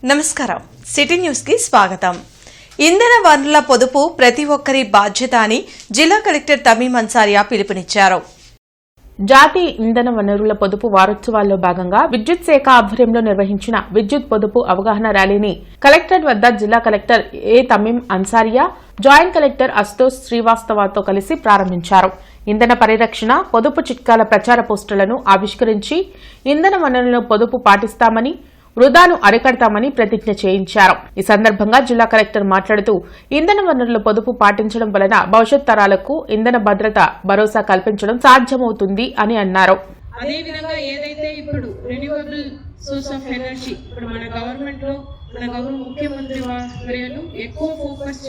నమస్కారం city news కి స్వాగతం. ఇంధన వనరుల పొదుపు ప్రతి ఒక్కరి బాధ్యత అని జిల్లా కలెక్టర్ తమీం అన్సారియా పిలుపునిచ్చారు. జాతీయ ఇంధన వనరుల పొదుపు వారోత్సవాల్లో భాగంగా విద్యుత్ శాఖ ఆధ్వర్యంలో నిర్వహించిన విద్యుత్ పొదుపు అవగాహన ర్యాలీని కలెక్టరేట్ వద్ద జిల్లా collector Tameem Ansariya, joint collector Ashutosh శ్రీవాస్తవతో కలిసి ప్రారంభించారు. ఇంధన పరిరక్షణ, పొదుపు చిట్కాల ప్రచార పోస్టర్లను ఆవిష్కరించి ఇంధన వనరులను పొదుపు పాటిస్తామని, వృధాను అరికడతామని ప్రతిజ్ఞ చేయించారు. ఈ సందర్భంగా జిల్లా కలెక్టర్ మాట్లాడుతూ ఇంధన వనరుల పొదుపు పాటించడం వలన భవిష్యత్ తరాలకు ఇంధన భద్రత భరోసా కల్పించడం సాధ్యమవుతుంది అని అన్నారు. అదేవిధంగా ఏదైతే ఇప్పుడు రెన్యూవబుల్ సోర్స్ ఆఫ్ ఎనర్జీ ఇప్పుడు మన గవర్నమెంట్ లో మన గౌరవ ముఖ్యమంత్రి వర్యులు ఎక్కువ ఫోకస్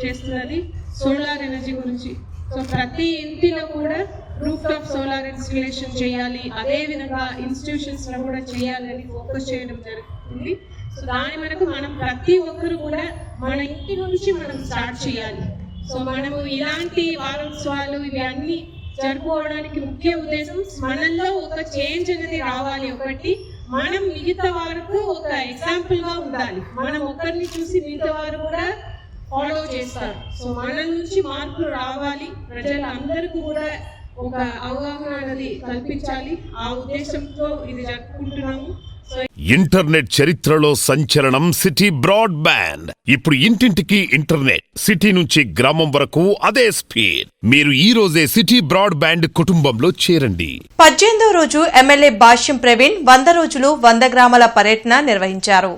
చేస్తున్నది సోలార్ ఎనర్జీ గురించి. సో ప్రతి ఇంటిలో కూడా రూఫ్ టాప్ సోలార్ ఇన్స్టలేషన్ చేయాలి, అదే విధంగా ఇన్స్టిట్యూషన్స్ లో కూడా చేయాలని ఫోకస్ చేయడం జరుగుతుంది. సో దాని మనకు మనం ప్రతి ఒక్కరు కూడా మన ఇంటి నుంచి మనం స్టార్ట్ చేయాలి. సో మనము ఇలాంటి వారోత్సవాలు ఇవి అన్ని జరుపుకోవడానికి ముఖ్య ఉద్దేశం మనలో ఒక చేంజ్ అనేది రావాలి. ఒకటి మనం మిగతా వారికి ఒక ఎగ్జాంపుల్ గా ఉండాలి. మనం ఒకరిని చూసి మిగతా వారు కూడా ఫాలో చేస్తారు. సో మన నుంచి మార్పులు రావాలి, ప్రజలందరికీ కూడా ఒక అవగాహన అనేది కల్పించాలి. ఆ ఉద్దేశంతో ఇది జరుపుకుంటున్నాము. ఇంటర్నెట్ చరిత్రలో సంచలనం సిటీ బ్రాడ్బ్యాండ్. ఇప్పుడు ఇంటింటికి ఇంటర్నెట్, సిటీ నుంచి గ్రామం వరకు అదే స్పీడ్. మీరు ఈ రోజే సిటీ బ్రాడ్బ్యాండ్ కుటుంబంలో చేరండి. 18వ రోజు ఎమ్మెల్యే భాష్యం ప్రవీణ్ 100 రోజులు 100 గ్రామాల పర్యటన నిర్వహించారు.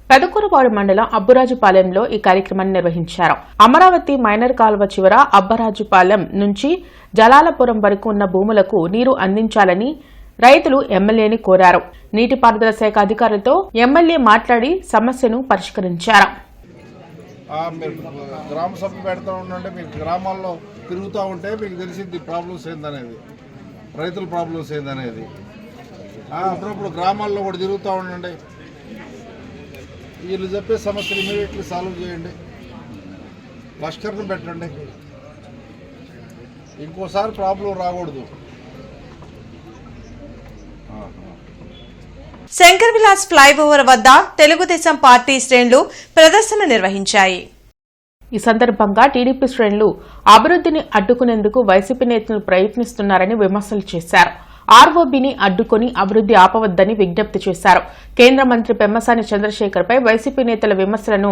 పెదకూరుపాడు మండలం అబ్బురాజుపాలెంలో ఈ కార్యక్రమాన్ని నిర్వహించారు. అమరావతి మైనర్ కాల్వ చివర అబ్బరాజుపాలెం నుంచి జలాలపురం వరకు ఉన్న భూములకు నీరు అందించాలని రైతులు ఎమ్మెల్యేని కోరారు. నీటిపారుదల శాఖ అధికారులతో ఎమ్మెల్యే మాట్లాడి సమస్యను పరిష్కరించారు. గ్రామ సభ పెడతా ఉండండి, మీకు గ్రామాల్లో తిరుగుతూ ఉంటే మీకు తెలిసింది ప్రాబ్లమ్స్ ఏందనేది, రైతుల ప్రాబ్లమ్స్ ఏందనేది. అప్పుడప్పుడు గ్రామాల్లో కూడా తిరుగుతూ ఉండండి, వీళ్ళు చెప్పే సమస్యలు ఇమీడియట్లీ సాల్వ్ చేయండి, లష్కర్ను పెట్టండి, ఇంకోసారి ప్రాబ్లం రాకూడదు. శంకర్ విలాస్ ఫ్లైఓవర్ వద్ద తెలుగుదేశం పార్టీ శ్రేణులు ప్రదర్శన నిర్వహించాయి. ఈ సందర్భంగా టీడీపీ శ్రేణులు అభివృద్ధిని అడ్డుకునేందుకు వైసీపీ నేతలు ప్రయత్నిస్తున్నారని విమర్శలు చేశారు. ఆర్ఓబీని అడ్డుకుని అభివృద్ది ఆపవద్దని విజ్ఞప్తి చేశారు. కేంద్ర మంత్రి పెమ్మసాని చంద్రశేఖర్పై వైసీపీ నేతల విమర్శలను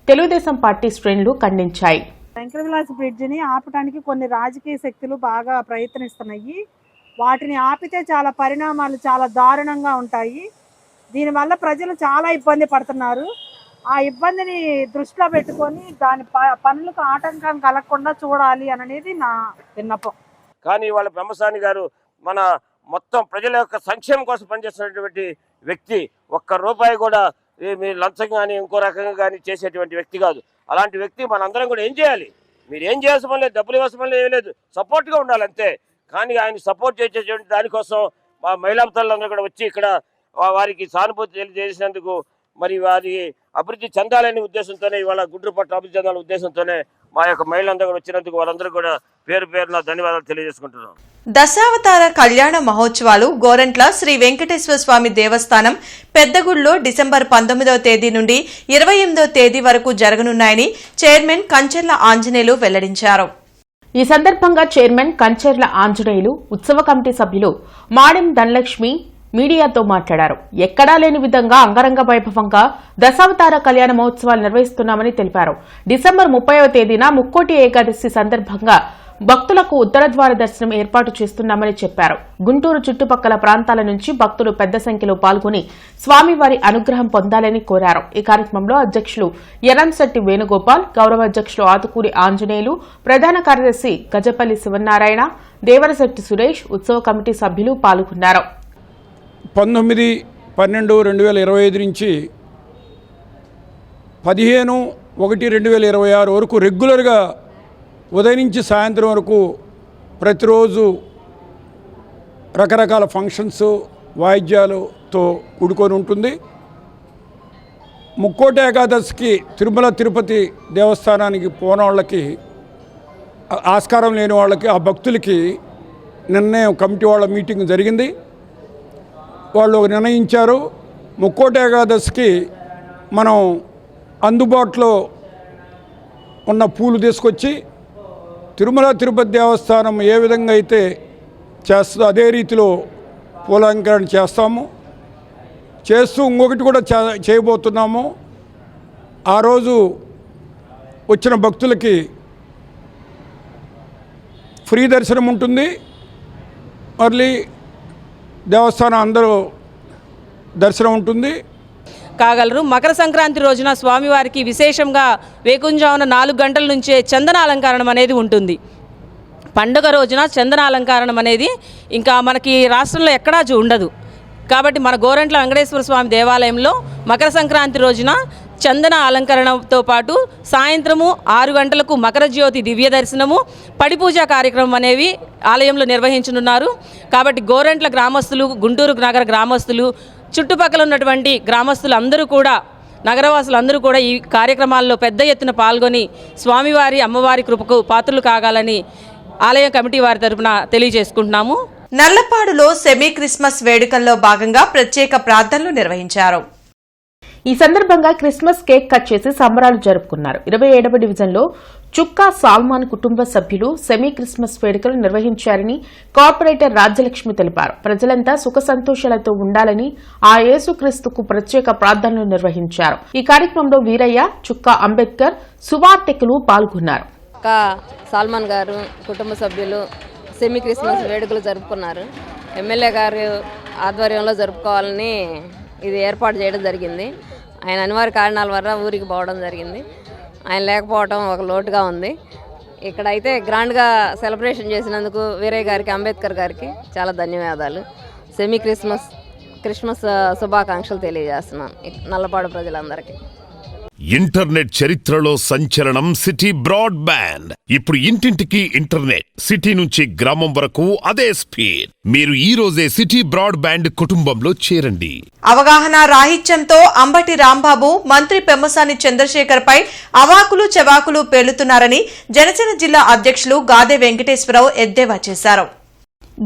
తెలుగుదేశం పార్టీ శ్రేణులు ఖండించాయి. శంకర్ విలాస్ బ్రిడ్జిని ఆపడానికి కొన్ని రాజకీయ శక్తులు బాగా ప్రయత్నిస్తున్నాయి. వాటిని ఆపితే చాలా పరిణామాలు చాలా దారుణంగా ఉంటాయి. దీనివల్ల ప్రజలు చాలా ఇబ్బంది పడుతున్నారు. ఆ ఇబ్బందిని దృష్టిలో పెట్టుకొని దాని పనులకు ఆటంకం కలగకుండా చూడాలి అనేది నా విన్నపం. కానీ వాళ్ళ పెమ్మసాని గారు మన మొత్తం ప్రజల యొక్క సంక్షేమం కోసం పనిచేస్తున్నటువంటి వ్యక్తి. ఒక్క రూపాయి కూడా మీరు లంచం కానీ ఇంకో రకంగా కానీ చేసేటువంటి వ్యక్తి కాదు. అలాంటి వ్యక్తి మనందరం కూడా ఏం చేయాలి? మీరు ఏం చేయాల్సిన పని లేదు, డబ్బులు ఇవ్వాల్సిన పని లేదు, సపోర్ట్గా ఉండాలి అంతే. కానీ ఆయన సపోర్ట్ చేసేటువంటి దానికోసం మా మహిళా తల్లందరూ కూడా వచ్చి ఇక్కడ వారికి సానుభూతి తెలియజేసినందుకు, మరి వారి అభివృద్ధి చెందాలనే ఉద్దేశంతోనే, ఇవాళ గుంటూరు పట్ల అభివృద్ధి చెందాలనే ఉద్దేశంతోనే మా యొక్క మహిళలందరూ కూడా వచ్చినందుకు వాళ్ళందరూ కూడా పేరు పేరున ధన్యవాదాలు తెలియజేసుకుంటున్నాం. దశావతార కళ్యాణ మహోత్సవాలు గోరంట్ల శ్రీ వెంకటేశ్వర స్వామి దేవస్థానం పెద్దగుడిలో డిసెంబర్ 19వ తేదీ నుండి 28వ తేదీ వరకు జరగనున్నాయని చైర్మన్ కంచెర్ల ఆంజనేయులు వెల్లడించారు. ఈ సందర్భంగా చైర్మన్ కంచెర్ల ఆంజనేయులు, ఉత్సవ కమిటీ సభ్యులు మాడెం ధనలక్ష్మి మీడియాతో మాట్లాడారు. ఎక్కడా లేని విధంగా అంగరంగ వైభవంగా దశావతార కళ్యాణ మహోత్సవాలు నిర్వహిస్తున్నామని తెలిపారు. డిసెంబర్ 30వ తేదీన ముక్కోటి ఏకాదశి సందర్భంగా భక్తులకు ఉత్తర ద్వార దర్శనం ఏర్పాటు చేస్తున్నామని చెప్పారు. గుంటూరు చుట్టుపక్కల ప్రాంతాల నుంచి భక్తులు పెద్ద సంఖ్యలో పాల్గొని స్వామివారి అనుగ్రహం పొందాలని కోరారు. ఈ కార్యక్రమంలో అధ్యక్షులు ఎరంశెట్టి వేణుగోపాల్, గౌరవ అధ్యక్షులు ఆతుకూరి ఆంజనేయులు, ప్రధాన కార్యదర్శి గజపల్లి శివనారాయణ, దేవరశెట్టి సురేష్, ఉత్సవ కమిటీ సభ్యులు పాల్గొన్నారు. 19/12/2025 నుంచి 15/1/2026 వరకు రెగ్యులర్గా ఉదయం నుంచి సాయంత్రం వరకు ప్రతిరోజు రకరకాల ఫంక్షన్స్, వాయిద్యాలతో కూడుకొని ఉంటుంది. ముక్కోటి ఏకాదశికి తిరుమల తిరుపతి దేవస్థానానికి పోని వాళ్ళకి, ఆస్కారం లేని వాళ్ళకి, ఆ భక్తులకి నిర్ణయం కమిటీ వాళ్ళ మీటింగ్ జరిగింది. వాళ్ళు నిర్ణయించారు ముక్కోటి ఏకాదశికి మనం అందుబాటులో ఉన్న పూలు తీసుకొచ్చి తిరుమల తిరుపతి దేవస్థానం ఏ విధంగా అయితే చేస్తుందో అదే రీతిలో పూలంకరణ చేస్తాము. చేస్తూ ఇంకొకటి కూడా చేయబోతున్నాము. ఆ రోజు వచ్చిన భక్తులకి ఫ్రీ దర్శనం ఉంటుంది. మళ్ళీ దేవస్థానం అందరూ దర్శనం ఉంటుంది. కాగలరు. మకర సంక్రాంతి రోజున స్వామివారికి విశేషంగా వేకుంజామున 4 గంటల నుంచే చందన అలంకరణం అనేది ఉంటుంది. పండుగ రోజున చందన అలంకరణం అనేది ఇంకా మనకి రాష్ట్రంలో ఎక్కడా ఉండదు. కాబట్టి మన గోరంట్ల వెంకటేశ్వర స్వామి దేవాలయంలో మకర సంక్రాంతి రోజున చందన అలంకరణతో పాటు సాయంత్రము 6 గంటలకు మకర జ్యోతి దివ్య దర్శనము, పడిపూజ కార్యక్రమం అనేవి ఆలయంలో నిర్వహించనున్నారు. కాబట్టి గోరంట్ల గ్రామస్తులు, గుంటూరు నగర గ్రామస్తులు, చుట్టుపక్కల ఉన్నటువంటి గ్రామస్తులు అందరూ కూడా, నగరవాసులందరూ కూడా ఈ కార్యక్రమాల్లో పెద్ద ఎత్తున పాల్గొని స్వామివారి అమ్మవారి కృపకు పాత్రలు కాగాలని ఆలయ కమిటీ వారి తరపున తెలియజేసుకుంటున్నాము. నల్లపాడులో సెమీ క్రిస్మస్ వేడుకల్లో భాగంగా ప్రత్యేక ప్రార్థనలు నిర్వహించారు. ఈ సందర్భంగా క్రిస్మస్ కేక్ కట్ చేసి సంబరాలు జరుపుకున్నారు. 27వ డివిజన్లో చుక్కా సాల్మాన్ కుటుంబ సభ్యులు సెమీ క్రిస్మస్ వేడుకలు నిర్వహించారని కార్పొరేటర్ రాజ్యలక్ష్మి తెలిపారు. ప్రజలంతా సుఖ సంతోషాలతో ఉండాలని ఆ యేసుక్రీస్తుకు ప్రత్యేక ప్రార్థనలు నిర్వహించారు. ఈ కార్యక్రమంలో వీరయ్య, చుక్కా అంబేద్కర్, సువార్తికులు పాల్గొన్నారు. సాల్మాన్ గారు కుటుంబ సభ్యులు సెమీ క్రిస్మస్ వేడుకలు జరుపుకున్నారు. ఎమ్మెల్యే గారు ఆధ్వర్యంలో జరుపుకోవాలని ఇది ఏర్పాటు చేయడం జరిగింది. ఆయన అనివార్య కారణాల వల్ల ఊరికి పోవడం జరిగింది. ఆయన లేకపోవడం ఒక లోటుగా ఉంది. ఇక్కడైతే గ్రాండ్గా సెలబ్రేషన్ చేసినందుకు వీరయ్య గారికి, అంబేద్కర్ గారికి చాలా ధన్యవాదాలు. సెమీ క్రిస్మస్ శుభాకాంక్షలు తెలియజేస్తున్నాను నల్లపాడు ప్రజలందరికీ. ఇంటర్నెట్ చరిత్రలో సంచలనం సిటీ బ్రాడ్బ్యాండ్. ఇప్పుడు ఇంటింటికి ఇంటర్నెట్, సిటీ నుంచి గ్రామం వరకు అదే స్పీడ్. మీరు ఈ రోజే సిటీ బ్రాడ్బ్యాండ్ కుటుంబంలో చేరండి. అవగాహన రాహిత్యంతో అంబటి రాంబాబు మంత్రి పెమ్మసాని చంద్రశేఖర్ పై అవాకులు చెవాకులు పేలుతున్నారని జనసేన జిల్లా అధ్యక్షులు గాదే వెంకటేశ్వరరావు ఎద్దేవా చేశారు.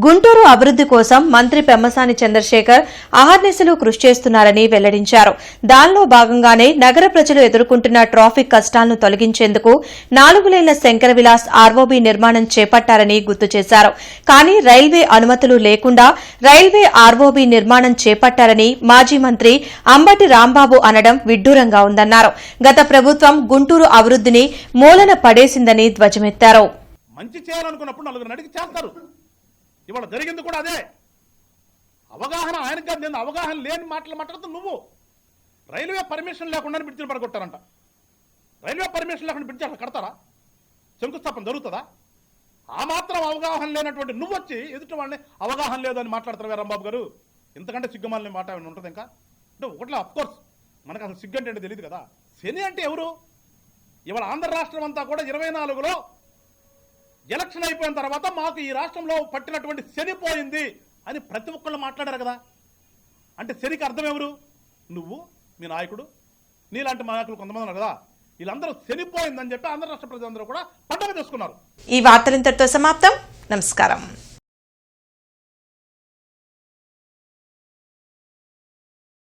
గుంటూరు అభివృద్ది కోసం మంత్రి పెమ్మసాని చంద్రశేఖర్ అహర్నిశలు కృషి చేస్తున్నారని వెల్లడించారు. దానిలో భాగంగానే నగర ప్రజలు ఎదుర్కొంటున్న ట్రాఫిక్ కష్టాలను తొలగించేందుకు 4 లేన్ల శంకర విలాస్ ఆర్ఓబీ నిర్మాణం చేపట్టారని గుర్తు చేశారు. కానీ రైల్వే అనుమతులు లేకుండా రైల్వే ఆర్ఓబీ నిర్మాణం చేపట్టారని మాజీ మంత్రి అంబటి రాంబాబు అనడం విడ్డూరంగా ఉందన్నారు. గత ప్రభుత్వం గుంటూరు అభివృద్దిని మూలన పడేసిందని ధ్వజమెత్తారు. మంచి చేయాలనుకున్నప్పుడు నలుగురు నడికి చేస్తారు. ఇవాళ జరిగింది కూడా అదే. అవగాహన ఆయనకు కాదు, నేను అవగాహన లేని మాటలు మాట్లాడుతూ నువ్వు రైల్వే పర్మిషన్ లేకుండా బ్రిడ్జిని పడగొట్టారంట. రైల్వే పర్మిషన్ లేకుండా బ్రిడ్జి అట్లా కడతారా? శంకుస్థాపన జరుగుతుందా? ఆ మాత్రం అవగాహన లేనటువంటి నువ్వు వచ్చి ఎదుటి వాళ్ళని అవగాహన లేదు అని మాట్లాడతారు రాంబాబు గారు. ఇంతకంటే సిగ్గుమాలని మాట ఏమైనా ఉంటుంది ఇంకా? అంటే ఒకట్లా అఫ్కోర్స్ మనకు అసలు సిగ్గు అంటే తెలియదు కదా. శని అంటే ఎవరు? ఇవాళ ఆంధ్ర రాష్ట్రం అంతా కూడా 24లో ఎలక్షన్ అయిపోయిన తర్వాత మాకు ఈ రాష్ట్రంలో పట్టినటువంటి శని పోయింది అని ప్రతి ఒక్కళ్ళు మాట్లాడారు కదా. అంటే శనికి అర్థం ఎవరు? నువ్వు, మీ నాయకుడు, నీలాంటి నాయకులు కొంతమంది ఉన్నారు కదా. వీళ్ళందరూ శనిపోయిందని చెప్పి ఆంధ్ర రాష్ట్ర ప్రజలందరూ కూడా పండుగ చేసుకున్నారు. ఈ వార్తలు ఇంతటితో సమాప్తం. నమస్కారం.